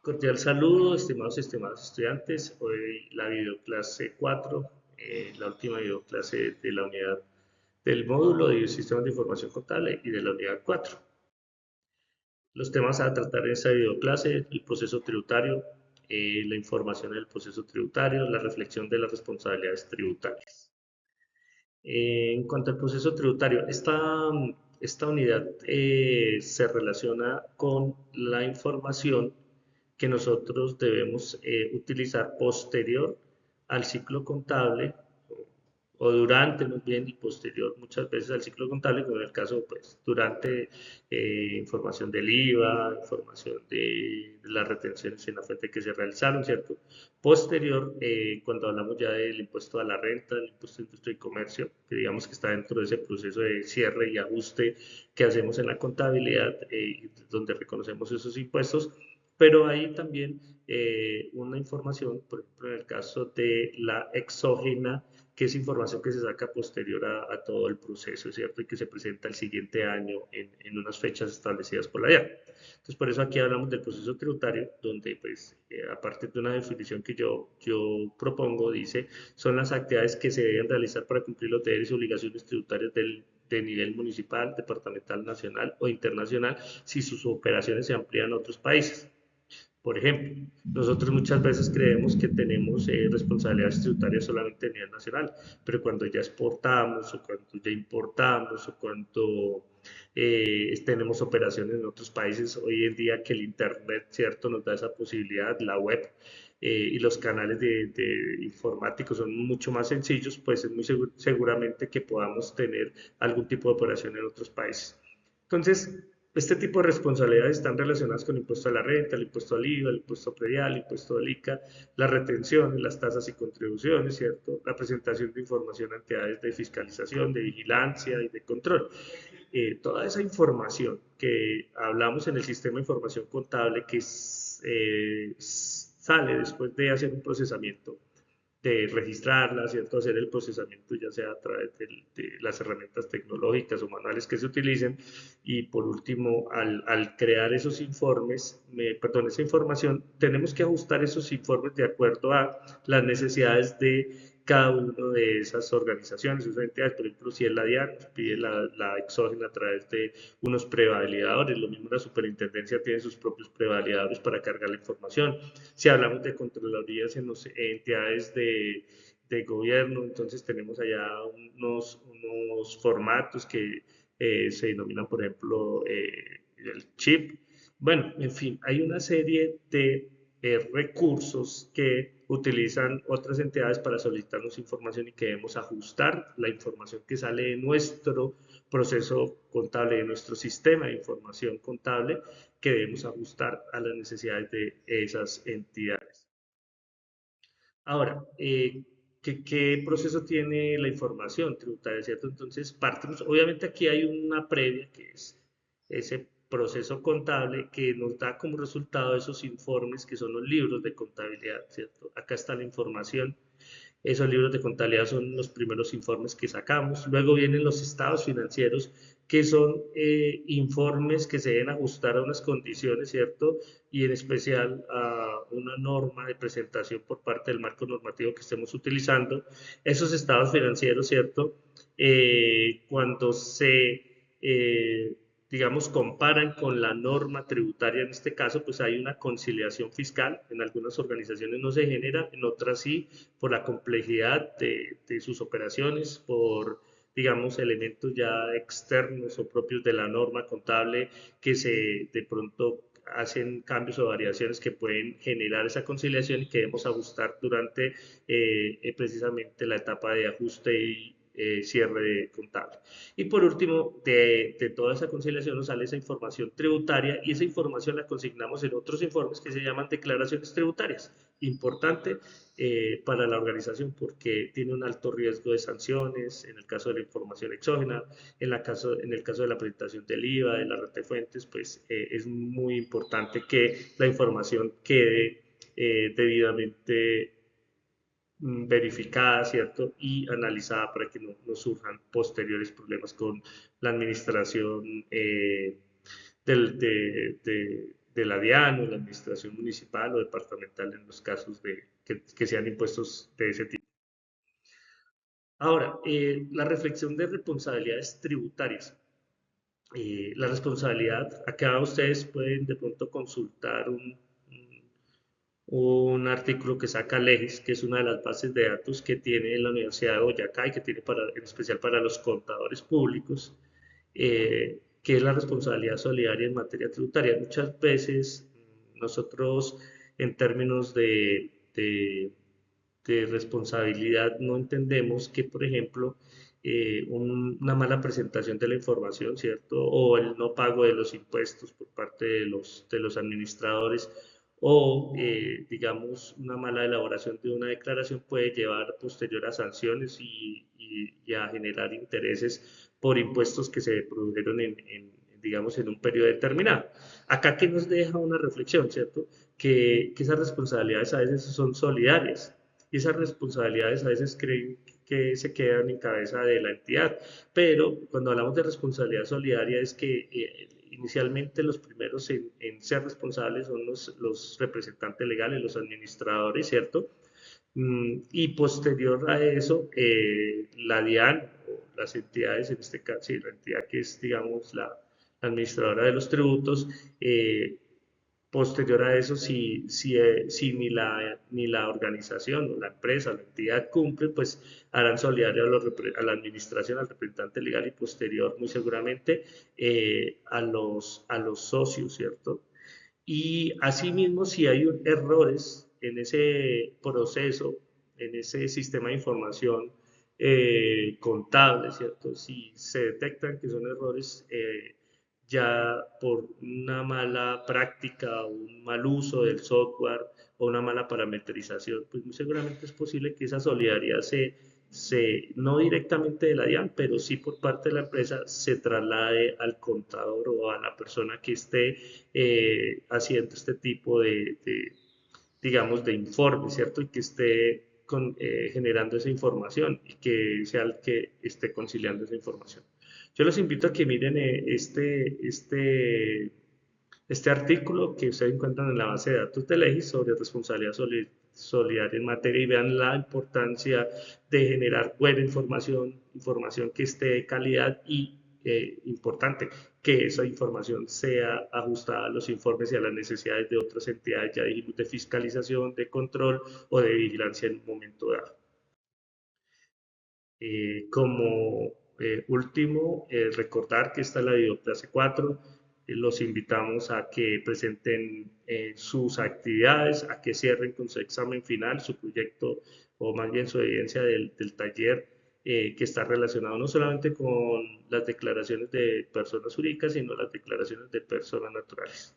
Cordial saludo, estimados y estimadas estudiantes. Hoy la videoclase 4, la última videoclase de la unidad del módulo de Sistemas de Información Contable y de la unidad 4. Los temas a tratar en esta videoclase: el proceso tributario, la información del proceso tributario, la reflexión de las responsabilidades tributarias. En cuanto al proceso tributario, esta unidad se relaciona con la información que nosotros debemos utilizar posterior al ciclo contable o durante más bien y posterior muchas veces al ciclo contable, como en el caso pues durante información del IVA, información de las retenciones en la fuente que se realizaron, ¿cierto? Posterior, cuando hablamos ya del impuesto a la renta, del impuesto de industria y comercio, que digamos que está dentro de ese proceso de cierre y ajuste que hacemos en la contabilidad, donde reconocemos esos impuestos, pero hay también una información, por ejemplo, en el caso de la exógena, que es información que se saca posterior a todo el proceso, ¿cierto? Y que se presenta el siguiente año en unas fechas establecidas por la DIAN. Entonces, por eso aquí hablamos del proceso tributario, donde, pues, a partir de una definición que yo propongo, dice, son las actividades que se deben realizar para cumplir los deberes y obligaciones tributarias de nivel municipal, departamental, nacional o internacional, si sus operaciones se amplían a otros países. Por ejemplo, nosotros muchas veces creemos que tenemos responsabilidades tributarias solamente a nivel nacional, pero cuando ya exportamos o cuando ya importamos o cuando tenemos operaciones en otros países, hoy en día que el Internet, ¿cierto?, nos da esa posibilidad, la web y los canales de informáticos son mucho más sencillos, pues es muy seguramente que podamos tener algún tipo de operación en otros países. Entonces, este tipo de responsabilidades están relacionadas con el impuesto a la renta, el impuesto al IVA, el impuesto predial, el impuesto al ICA, las retenciones, las tasas y contribuciones, ¿cierto? La presentación de información a entidades de fiscalización, de vigilancia y de control. Toda esa información que hablamos en el sistema de información contable que sale después de hacer un procesamiento, de registrarla, ¿cierto? Hacer el procesamiento ya sea a través de las herramientas tecnológicas o manuales que se utilicen. Y por último, al crear esos informes, perdón, esa información, tenemos que ajustar esos informes de acuerdo a las necesidades de cada una de esas organizaciones, esas entidades. Por ejemplo, si es la DIAN, nos pide la exógena a través de unos prevalidadores. Lo mismo la superintendencia tiene sus propios prevalidadores para cargar la información. Si hablamos de contralorías en las entidades de gobierno, entonces tenemos allá unos formatos que se denominan, por ejemplo, el chip. Bueno, en fin, hay una serie de recursos que utilizan otras entidades para solicitarnos información y que debemos ajustar la información que sale de nuestro proceso contable, de nuestro sistema de información contable, que debemos ajustar a las necesidades de esas entidades. Ahora, ¿qué proceso tiene la información tributaria, cierto? Entonces, partimos, obviamente aquí hay una previa, que es ese proceso contable que nos da como resultado esos informes que son los libros de contabilidad, ¿cierto? Acá está la información. Esos libros de contabilidad son los primeros informes que sacamos. Luego vienen los estados financieros, que son informes que se deben ajustar a unas condiciones, ¿cierto? Y en especial a una norma de presentación por parte del marco normativo que estemos utilizando. Esos estados financieros, ¿cierto? Cuando digamos, comparan con la norma tributaria en este caso, pues hay una conciliación fiscal. En algunas organizaciones no se genera, en otras sí, por la complejidad de sus operaciones, por, digamos, elementos ya externos o propios de la norma contable que de pronto hacen cambios o variaciones que pueden generar esa conciliación y que debemos ajustar durante precisamente la etapa de ajuste y cierre contable. Y por último, de toda esa conciliación nos sale esa información tributaria y esa información la consignamos en otros informes que se llaman declaraciones tributarias. Importante para la organización porque tiene un alto riesgo de sanciones en el caso de la información exógena, en el caso de la presentación del IVA, de la red de fuentes, pues es muy importante que la información quede debidamente verificada, ¿cierto? Y analizada para que no surjan posteriores problemas con la administración del, de, de, de la DIAN o la administración municipal o departamental en los casos de que sean impuestos de ese tipo. Ahora, la reflexión de responsabilidades tributarias. La responsabilidad, acá ustedes pueden de pronto consultar un artículo que saca Legis, que es una de las bases de datos que tiene la Universidad de Boyacá y que tiene en especial para los contadores públicos, que es la responsabilidad solidaria en materia tributaria. Muchas veces nosotros en términos de responsabilidad no entendemos que, por ejemplo, una mala presentación de la información, ¿cierto? O el no pago de los impuestos por parte de los administradores o, digamos, una mala elaboración de una declaración puede llevar posterior a sanciones y a generar intereses por impuestos que se produjeron digamos, en un periodo determinado. Acá que nos deja una reflexión, ¿cierto? Que esas responsabilidades a veces son solidarias y esas responsabilidades a veces creen que se quedan en cabeza de la entidad, pero cuando hablamos de responsabilidad solidaria es que inicialmente los primeros en ser responsables son los representantes legales, los administradores, ¿cierto? Y posterior a eso, la DIAN o las entidades, en este caso, sí, la entidad que es, digamos, la administradora de los tributos, posterior a eso, si ni la organización o la empresa o la entidad cumple, pues harán solidario a la administración, al representante legal y posterior, muy seguramente, a los socios, ¿cierto? Y asimismo, si hay errores en ese proceso, en ese sistema de información contable, ¿cierto? Si se detectan que son errores ya por una mala práctica o un mal uso del software o una mala parametrización, pues muy seguramente es posible que esa solidaridad no directamente de la DIAN, pero sí por parte de la empresa, se traslade al contador o a la persona que esté haciendo este tipo digamos, de informe, ¿cierto? Y que esté generando esa información y que sea el que esté conciliando esa información. Yo los invito a que miren este artículo que ustedes encuentran en la base de datos de Legis sobre responsabilidad solidaria en materia y vean la importancia de generar buena información, información que esté de calidad y importante, que esa información sea ajustada a los informes y a las necesidades de otras entidades, ya dijimos, de fiscalización, de control o de vigilancia en un momento dado. Como último, recordar que esta es la videoclase 4. Los invitamos a que presenten sus actividades, a que cierren con su examen final, su proyecto o más bien su evidencia del taller que está relacionado no solamente con las declaraciones de personas jurídicas, sino las declaraciones de personas naturales.